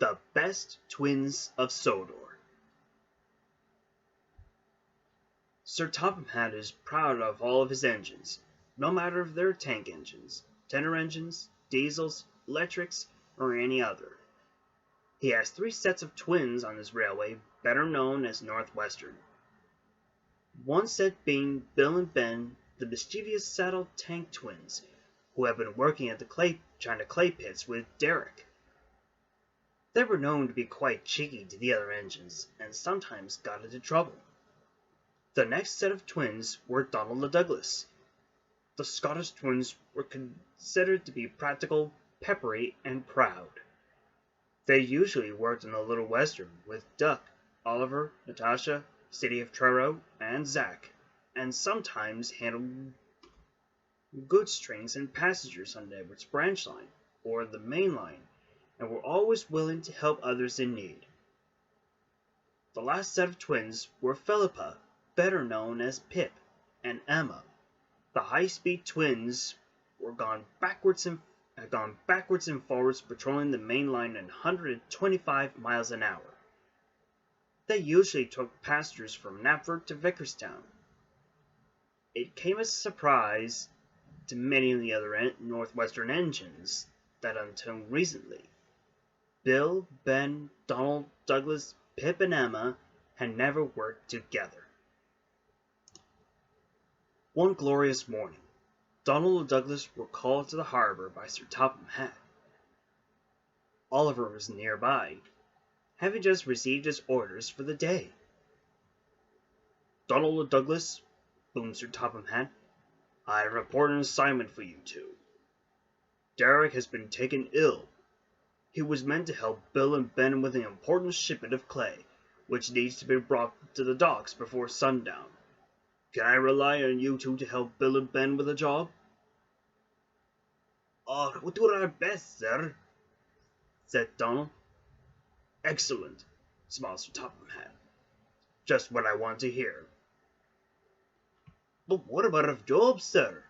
The best Twins of Sodor. Sir Topham Hatt is proud of all of his engines, no matter if they're tank engines, tenor engines, diesels, electrics, or any other. He has 3 sets of twins on his railway, better known as Northwestern. One set being Bill and Ben, the mischievous saddle tank twins, who have been working at the China clay pits with Derek. They were known to be quite cheeky to the other engines, and sometimes got into trouble. The next set of twins were Donald and Douglas. The Scottish twins were considered to be practical, peppery, and proud. They usually worked in the Little Western with Duck, Oliver, Natasha, City of Truro, and Zach, and sometimes handled goods trains and passengers on Edward's branch line, or the main line, and were always willing to help others in need. The last set of twins were Philippa, better known as Pip, and Emma. The high-speed twins were gone backwards and forwards patrolling the main line at 125 miles an hour. They usually took passengers from Knapford to Vicarstown. It came as a surprise to many of the other Northwestern engines that until recently, Bill, Ben, Donald, Douglas, Pip, and Emma had never worked together. One glorious morning, Donald and Douglas were called to the harbor by Sir Topham Hatt. Oliver was nearby, having just received his orders for the day. "Donald and Douglas," boomed Sir Topham Hatt, "I have an important assignment for you two. Derek has been taken ill. He was meant to help Bill and Ben with an important shipment of clay, which needs to be brought to the docks before sundown. Can I rely on you two to help Bill and Ben with the job?" "Oh, we'll do our best, sir," said Donald. "Excellent," smiled Sir Topham Hatt. "Just what I want to hear." "But what about our job, sir?"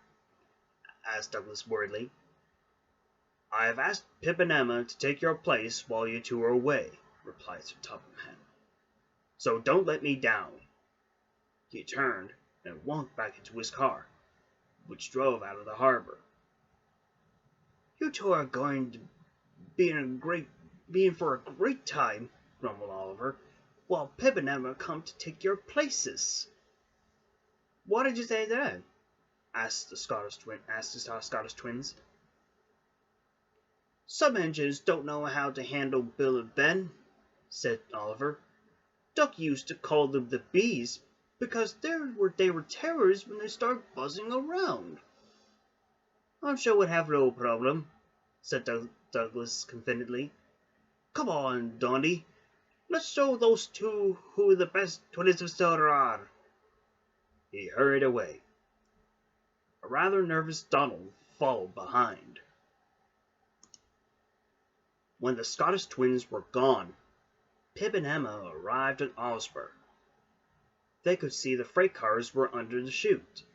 asked Douglas worriedly. "I have asked Pip and Emma to take your place while you two are away," replied Sir Topham Hatt. "So don't let me down." He turned and walked back into his car, which drove out of the harbor. "You two are going to be in for a great time," grumbled Oliver, "while Pip and Emma come to take your places." "Why did you say that?" asked the Scottish twins. "Some engines don't know how to handle Bill and Ben," said Oliver. "Duck used to call them the bees because they were terrors when they start buzzing around." "I'm sure we'd have no problem," said Douglas confidently. "Come on, Donny. Let's show those two who the best Twins of Sodor are." He hurried away. A rather nervous Donald followed behind. When the Scottish twins were gone, Pip and Emma arrived at Osborne. They could see the freight cars were under the chute,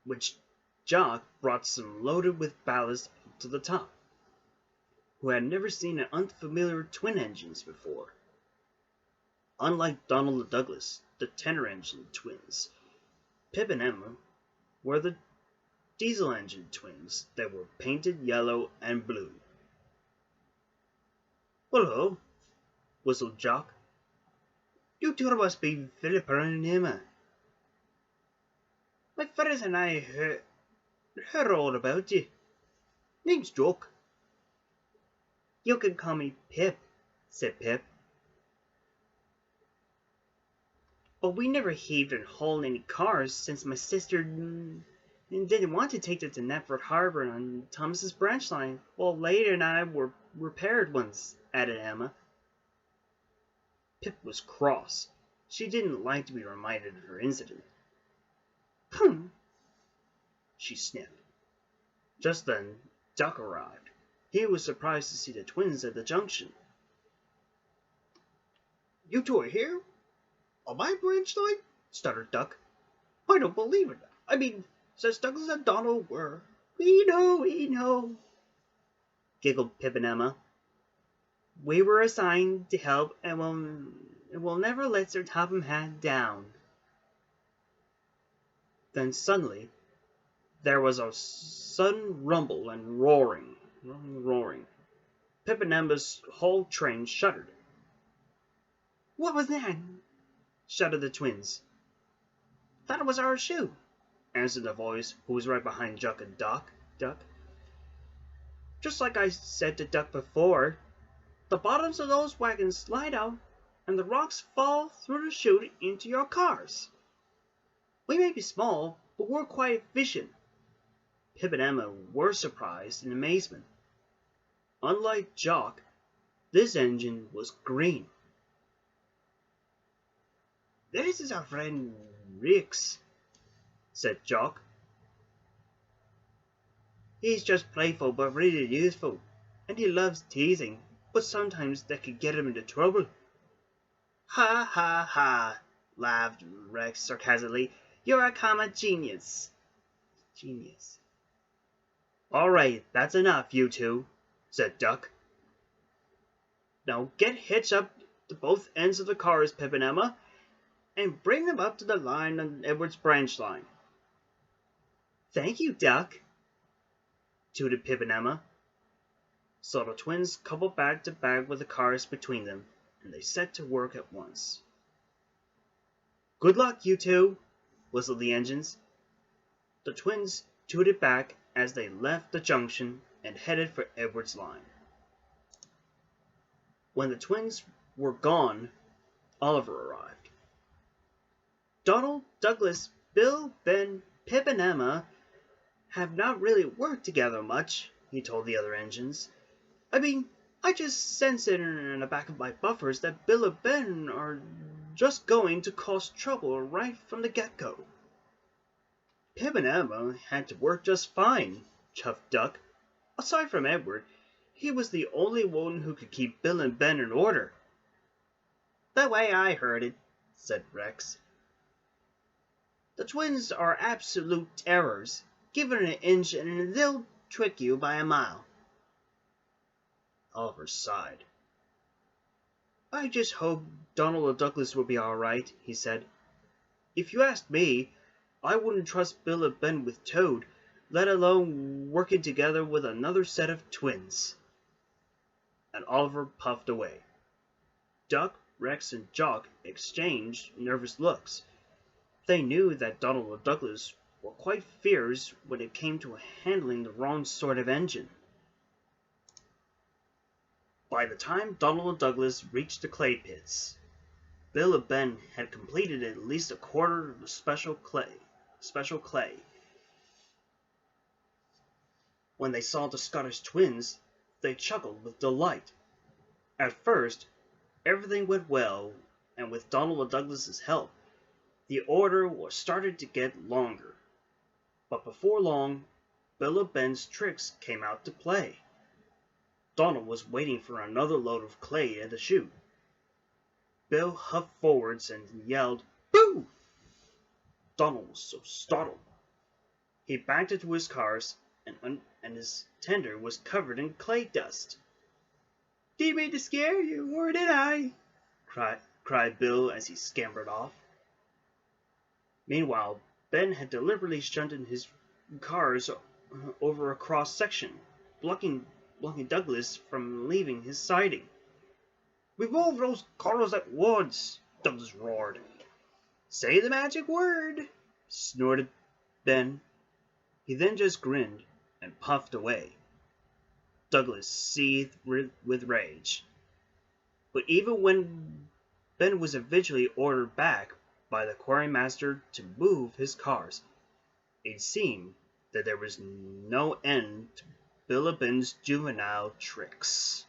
which Jock brought some loaded with ballast up to the top, who had never seen an unfamiliar twin engines before. Unlike Donald and Douglas, the tenor engine twins, Pip and Emma were the diesel engine twins that were painted yellow and blue. "Hello," whistled Jock. "You two must be Philippa and Emma. My friends and I heard all about you. Name's Jock." "You can call me Pip," said Pip. "But we never heaved and hauled any cars since my sister didn't want to take them to Knapford Harbor on Thomas's branch line, while Lady and I were repaired ones," added Emma. Pip was cross. She didn't like to be reminded of her incident. "Pum!" she sniffed. Just then, Duck arrived. He was surprised to see the twins at the junction. "You two are here? On my branch line?" stuttered Duck. "I don't believe it. I mean, since Douglas and Donald were..." We know," giggled Pip and Emma. We were assigned to help and will never let Sir Topham Hatt down. Then suddenly, there was a sudden rumble and roaring. Pip and Emma's whole train shuddered. "What was that?" shouted the twins. "That was our shoe," answered the voice, who was right behind Duck and Duck. "Just like I said to Duck before, the bottoms of those wagons slide out, and the rocks fall through the chute into your cars. We may be small, but we're quite efficient." Pip and Emma were surprised in amazement. Unlike Jock, this engine was green. "This is our friend Rex," said Jock. "He's just playful but really useful, and he loves teasing, but sometimes that could get him into trouble." "Ha ha ha," laughed Rex sarcastically. "You're a comic genius." "All right, that's enough, you two," said Duck. "Now get hitched up to both ends of the cars, Pip and Emma, and bring them up to the line on Edward's branch line." "Thank you, Duck," tooted Pip and Emma. So the twins coupled back to back with the cars between them, and they set to work at once. "Good luck, you two," whistled the engines. The twins tooted back as they left the junction and headed for Edward's line. When the twins were gone, Oliver arrived. "Donald, Douglas, Bill, Ben, Pip, and Emma have not really worked together much," he told the other engines. "I mean, I just sense it in the back of my buffers that Bill and Ben are just going to cause trouble right from the get-go." "Pip and Emma had to work just fine," chuffed Duck. "Aside from Edward, he was the only one who could keep Bill and Ben in order." "The way I heard it," said Rex. "The twins are absolute terrors. Give it an inch and they'll trick you by a mile." Oliver sighed. "I just hope Donald and Douglas will be all right," he said. "If you ask me, I wouldn't trust Bill and Ben with Toad, let alone working together with another set of twins." And Oliver puffed away. Duck, Rex, and Jock exchanged nervous looks. They knew that Donald and Douglas were quite fierce when it came to handling the wrong sort of engine. By the time Donald and Douglas reached the clay pits, Bill and Ben had completed at least a quarter of the special clay. When they saw the Scottish twins, they chuckled with delight. At first, everything went well, and with Donald and Douglas's help, the order was starting to get longer. But before long, Bill and Ben's tricks came out to play. Donald was waiting for another load of clay at the chute. Bill huffed forwards and yelled, "Boo!" Donald was so startled. He backed into his cars, and his tender was covered in clay dust. "Didn't mean to scare you, or did I?" cried Bill as he scampered off. Meanwhile, Ben had deliberately shunted his cars over a cross-section, blocking Douglas from leaving his siding. "Remove those cars at once!" Douglas roared. "Say the magic word!" snorted Ben. He then just grinned and puffed away. Douglas seethed with rage. But even when Ben was eventually ordered back by the quarrymaster to move his cars, it seemed that there was no end to Bill and Ben's juvenile tricks.